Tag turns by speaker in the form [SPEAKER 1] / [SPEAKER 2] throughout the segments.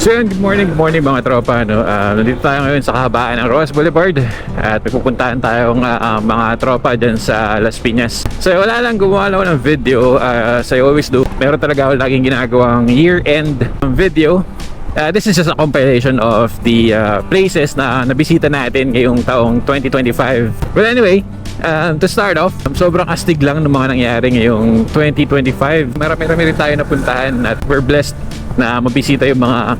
[SPEAKER 1] So yun, good morning mga tropa, no? Nandito tayo ngayon sa kahabaan ng Rojas Boulevard at pupuntahan tayong mga tropa dyan sa Las Piñas. So wala lang, gumawa lang ako ng video, as I always do. Meron talaga ako laging ginagawang year-end video. This is just a compilation of the places na nabisita natin ngayong taong 2025. But anyway, to start off, sobrang astig lang ng mga nangyari ngayong 2025. Marami-rami rin tayo napuntahan at we're blessed na mabisita yung mga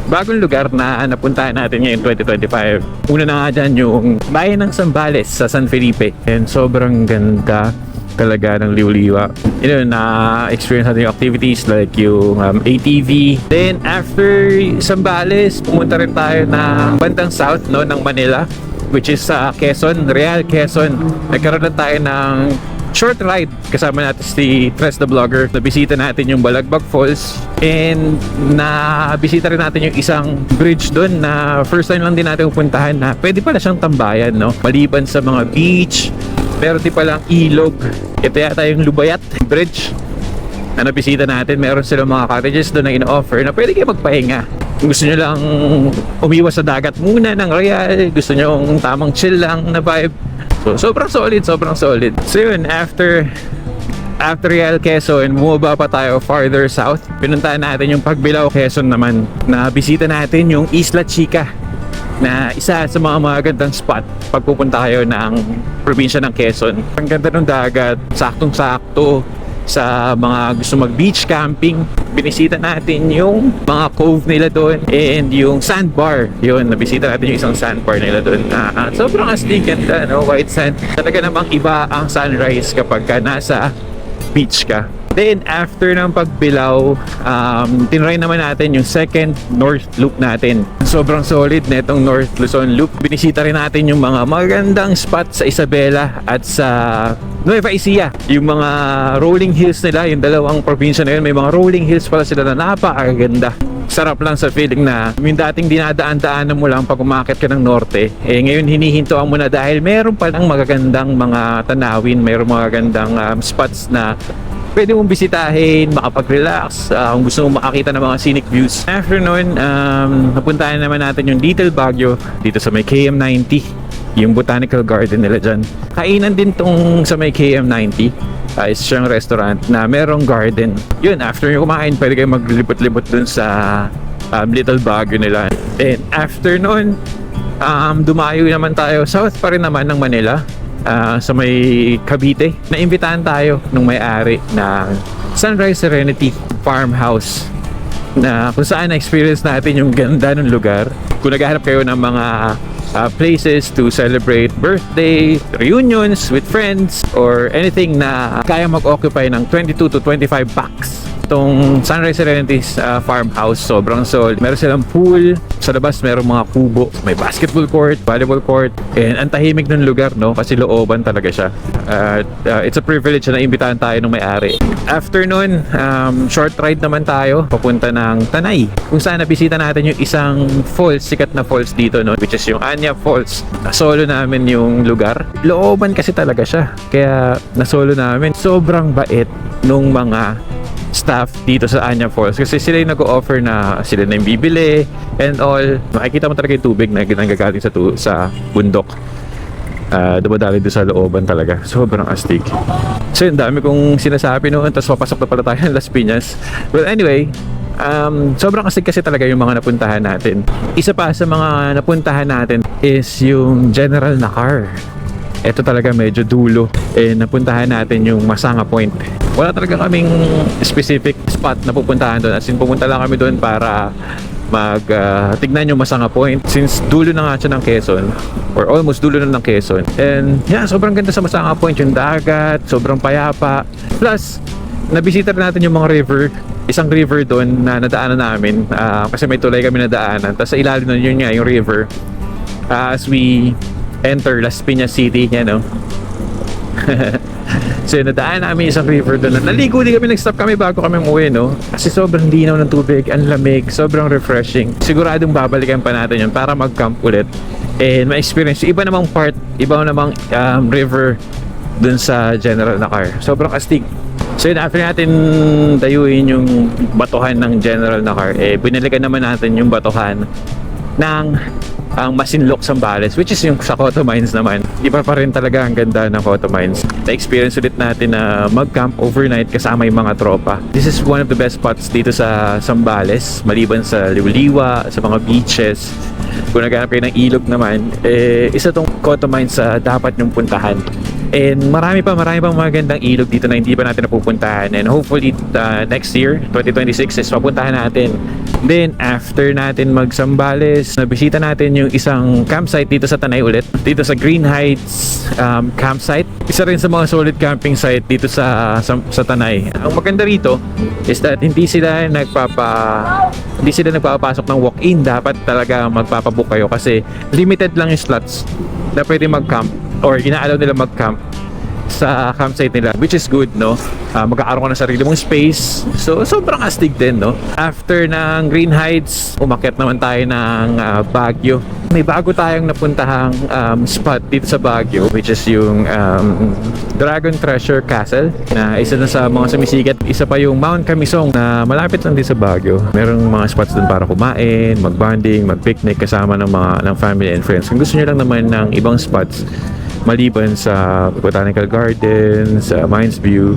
[SPEAKER 1] bagong lugar na napuntahan natin ngayon 2025. Una na nga dyan yung bayan ng Zambales sa San Felipe, and sobrang ganda talaga ng liw-liwa. Na-experience natin yung activities like yung ATV. Then after Zambales, pumunta rin tayo na bandang south, no, ng Manila, which is sa Quezon, Real Quezon. Nagkaroon na tayo ng short ride kasama natin si Tres the Vlogger. Nabisita natin yung Balagbag Falls, and nabisita rin natin yung isang bridge doon na first time lang din natin pupuntahan na pwede pala siyang tambayan, no? Maliban sa mga beach, meron din palang ilog. Ito yata yung Lubayat Bridge na nabisita natin. Meron silang mga cottages doon na ino-offer na pwede kayo magpahinga. Kung gusto nyo lang umiwas sa dagat muna ng Real, gusto nyo yung tamang chill lang na vibe, so sobrang solid. So yun, after Real Quezon, bumaba pa tayo farther south. Pinuntahan natin yung Pagbilao Quezon naman. Nabisita natin yung Isla Chica, na isa sa mga magandang spot pag pupunta kayo ng probinsya ng Quezon. Ang ganda ng dagat, saktong-sakto sa mga gusto mag-beach camping. Binisita natin yung mga cove nila doon and yung sandbar. Yun, nabisita natin yung isang sandbar nila doon. Sobrang astig, ganda, no? White sand. Talaga namang iba ang sunrise kapag ka nasa beach ka. Then after ng Pagbilao, tinry naman natin yung second North Loop natin. Sobrang solid na itong North Luzon Loop. Binisita rin natin yung mga magandang spot sa Isabela at sa Nueva Ecija. Yung mga rolling hills nila, yung dalawang probinsya na yun, may mga rolling hills pala sila na napakaganda. Sarap lang sa feeling na yung dating dinadaan-daanan mo lang pag umakit ka ng norte, ngayon hinihintuan mo na dahil meron palang magagandang mga tanawin, meron magagandang spots na pwede mong bisitahin, makapag-relax, kung gusto mong makakita ng mga scenic views. After nun, napuntahan naman natin yung Little Baguio dito sa may KM90, yung botanical garden nila dyan. Kainan din tong sa may KM90, is siyang restaurant na merong garden. Yun, after nyo kumain, pwede kayo maglibot-libot dun sa Little Baguio nila. And after nun, dumayo naman tayo south pa rin naman ng Manila, sa may Cavite. Naimbitahan tayo ng may-ari ng Sunrise Serenity Farmhouse, na kung saan na-experience natin yung ganda ng lugar. Kung naghahanap kayo ng mga places to celebrate birthday, reunions with friends, or anything na kaya mag-occupy ng 22 to 25 packs, itong Sunrise Serenity's farmhouse, sobrang solid. Meron silang pool, sa labas merong mga kubo, may basketball court, volleyball court, and ang tahimik ng lugar, no? Kasi looban talaga siya. It's a privilege na imbitahan tayo ng may-ari. After nun, short ride naman tayo papunta ng Tanay, kung saan nabisita natin yung isang falls, sikat na falls dito, no? Which is yung Anya Falls. Nasolo namin yung lugar. Looban kasi talaga siya, kaya nasolo namin. Sobrang bait nung mga staff dito sa Anya Falls, kasi sila yung nag-o-offer na sila na yung bibili and all. Makikita mo talaga yung tubig na nanggagaling sa bundok, dumadali doon sa looban talaga. Sobrang astig. So yun, dami kong sinasabi noon, tapos papasok na pala tayo ng Las Piñas. Well, anyway, sobrang astig kasi talaga yung mga napuntahan natin. Isa pa sa mga napuntahan natin is yung General Nakar. Ito talaga medyo dulo. Napuntahan natin yung Masanga Point. Wala talaga kaming specific spot na pupuntahan doon. As in, pupunta lang kami doon para tignan yung Masanga Point, since dulo na nga siya ng Quezon, or almost dulo na ng Quezon. And yeah, sobrang ganda sa Masanga Point. Yung dagat, sobrang payapa. Plus, nabisita rin natin yung mga river. Isang river doon na nadaanan namin, kasi may tulay kami nadaanan. Tapos sa ilalim nun, yun nga, yung river. As we enter Las Piñas City, yan, no? So nadaan namin isang river doon. Naligo din kami, nag-stop kami bago kami umuwi, no? Kasi sobrang linaw ng tubig, ang lamig, sobrang refreshing. Siguradong babalikan pa natin yun para mag-camp ulit and ma-experience iba namang part, iba namang river dun sa General Nakar. Sobrang astig. So yun, after natin dayuin yung batuhan ng general na car, binalikan naman natin yung batuhan ng ang Masinloc Zambales, which is yung sa Cotto Mines naman. Iba pa rin talaga ang ganda ng Cotto Mines. Na-experience ulit natin na mag-camp overnight kasama yung mga tropa. This is one of the best spots dito sa Zambales, maliban sa liwa-liwa, sa mga beaches. Kung naghanap kayo ng ilog naman, isa tong Cotto Mines sa dapat nyong puntahan. And marami pang magandang ilog dito na hindi pa natin napupuntahan. And hopefully next year, 2026 is mapuntahan natin. Then after natin mag-Zambales, nabisita natin yung isang campsite dito sa Tanay ulit. Dito sa Green Heights campsite. Isa rin sa mga solid camping site dito sa Tanay. Ang maganda rito is that hindi sila nagpapapasok ng walk-in. Dapat talaga magpapabook kayo kasi limited lang yung slots na pwede mag-camp or inaalaw nila mag-camp sa campsite nila, which is good, no? Magkakaroon ka ng sarili mong space, so sobrang astig din, no? After ng Green Heights, umakyat naman tayo ng Baguio. May bago tayong napuntahang spot dito sa Baguio, which is yung Dragon Treasure Castle, na isa na sa mga sumisikat. Isa pa yung Mount Camisong na malapit lang din sa Baguio. Merong mga spots dun para kumain, mag-bonding, mag-picnic kasama ng family and friends. Kung gusto nyo lang naman ng ibang spots maliban sa Botanical Gardens, Mines View,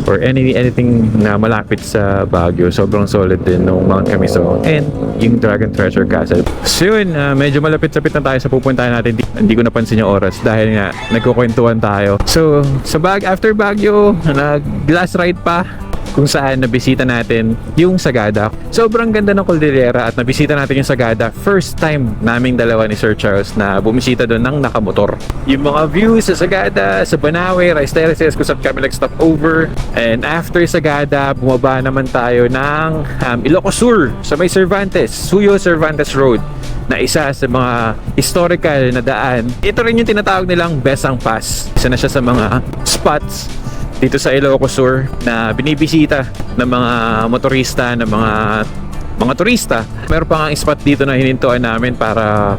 [SPEAKER 1] or anything na malapit sa Baguio, sobrang solid din nung Mount Camisong and yung Dragon Treasure Castle. So yun, medyo malapit-lapit na tayo sa pupuntahan natin. Hindi ko napansin yung oras dahil nga nagkukwentuhan tayo. So after Baguio, nag-glass ride pa kung saan nabisita natin yung Sagada. Sobrang ganda ng Cordillera at nabisita natin yung Sagada. First time naming dalawa ni Sir Charles na bumisita doon ng nakamotor. Yung mga views sa Sagada, sa Banawe, Rice Terraces, kung saan kami nag-stop over. And after Sagada, bumaba naman tayo ng Ilocos Sur sa may Cervantes, Suyo Cervantes Road, na isa sa mga historical na daan. Ito rin yung tinatawag nilang Besang Pass. Isa na siya sa mga spots dito sa Ilocos Sur na binibisita ng mga motorista, ng mga turista. Meron pa nga spot dito na hinintuan namin para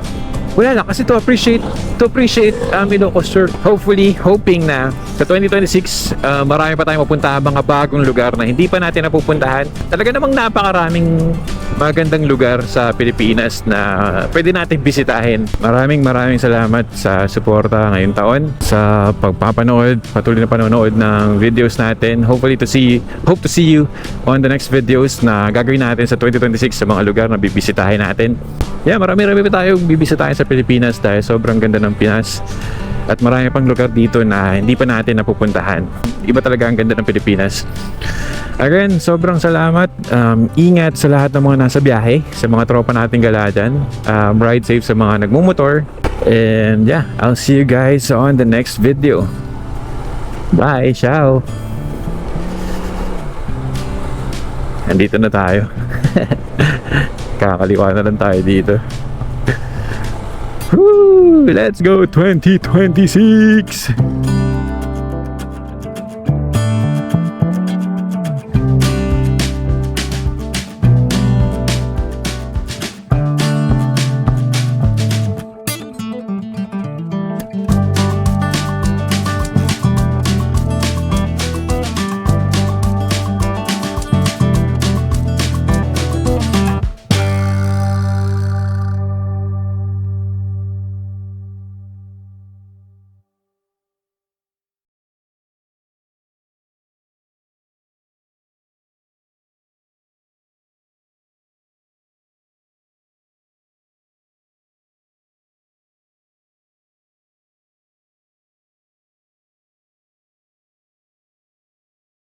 [SPEAKER 1] wala lang kasi to appreciate Ilocos Sur. Hopefully, hoping na sa 2026 marami pa tayong mapuntahan, mga bagong lugar na hindi pa natin napupuntahan. Talaga namang napakaraming magandang lugar sa Pilipinas na pwede natin bisitahin. Maraming salamat sa suporta ngayong taon, sa pagpapanood, patuloy na panonood ng videos natin. Hope to see you on the next videos na gagawin natin sa 2026 sa mga lugar na bibisitahin natin. Yeah, marami pa tayong bibisitahin sa Pilipinas dahil sobrang ganda ng Pinas. At marami pang lugar dito na hindi pa natin napupuntahan. Iba talaga ang ganda ng Pilipinas. Again, sobrang salamat. Ingat sa lahat ng mga nasa biyahe, sa mga tropa nating gala dyan. Ride safe sa mga nagmumotor. And yeah, I'll see you guys on the next video. Bye, ciao. Andito na tayo. Kakaliwa na lang tayo dito. Woo! Let's go 2026!